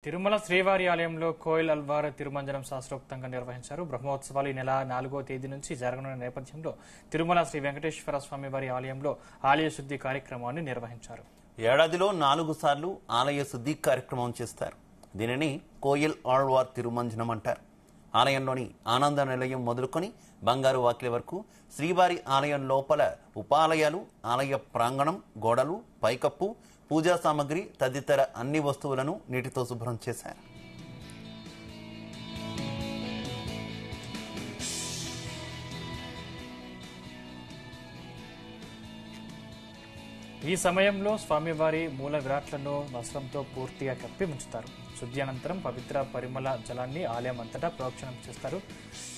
తిరుమల శ్రీవారి ఆలయంలో కోయిల్ అల్వార్ తిరుమంజనం శాస్త్రోక్తంగా నిర్వహించారు. బ్రహ్మోత్సవాలు ఈ నెల 4వ తేదీ నుంచి జరగనున్న నేపథ్యంలో తిరుమల శ్రీ వెంకటేశ్వర స్వామి వారి ఆలయంలో ఆలయ శుద్ధి కార్యక్రమాన్ని నిర్వహించారు. ఏడాదిలో 4 సార్లు ఆలయ శుద్ధి కార్యక్రమం చేస్తారు. దీనిని కోయిల్ ఆళ్వార్ తిరుమంజనం అంటారు. ఆలయంలోని ఆనంద నిలయం మొదలుకొని బంగారు వాకిలి వరకు శ్రీవారి ఆలయం లోపల ఉపాలయాలు, ఆలయ ప్రాంగణం, గోడలు, పైకప్పు, పూజా సామగ్రి తదితర అన్ని వస్తువులను నీటితో శుభ్రం చేశారు. ఈ సమయంలో స్వామివారి మూల విరాట్లను వస్త్రంతో పూర్తిగా కప్పి ఉంచుతారు. శుద్ధి అనంతరం పవిత్ర పరిమళ జలాన్ని ఆలయం అంతటా ప్రోక్షణం చేస్తారు.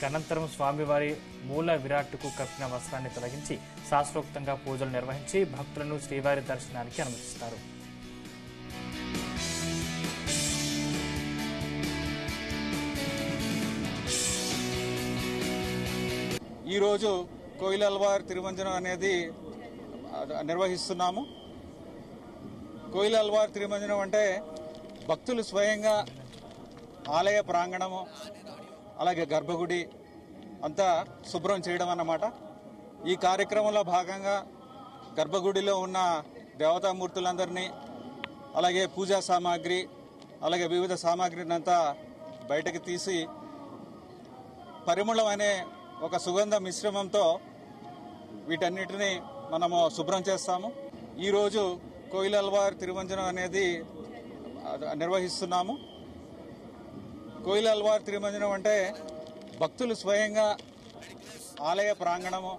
అనంతరం స్వామివారి మూల విరాట్కు కప్పిన వస్త్రాన్ని తొలగించి శాస్త్రోక్తంగా పూజలు నిర్వహించి భక్తులను శ్రీవారి దర్శనానికి అనుమతిస్తారు. ఈరోజు కోయిల్ అల్వార్ తిరుమంజనం అనేది నిర్వహిస్తున్నాము. కోయిల్ అల్వార్ తిరుమంజనం అంటే భక్తులు స్వయంగా ఆలయ ప్రాంగణము అలాగే గర్భగుడి అంతా శుభ్రం చేయడం అన్నమాట. ఈ కార్యక్రమంలో భాగంగా గర్భగుడిలో ఉన్న దేవతామూర్తులందరినీ అలాగే పూజా సామాగ్రి అలాగే వివిధ సామాగ్రిని అంతా బయటకు తీసి పరిమళం అనే ఒక సుగంధ మిశ్రమంతో వీటన్నిటిని మనము శుభ్రం చేస్తాము. ఈరోజు కోయిల్ అల్వార్ తిరుమంజనం అనేది నిర్వహిస్తున్నాము. కోయిల్ అల్వార్ తిరుమంజనం అంటే భక్తులు స్వయంగా ఆలయ ప్రాంగణము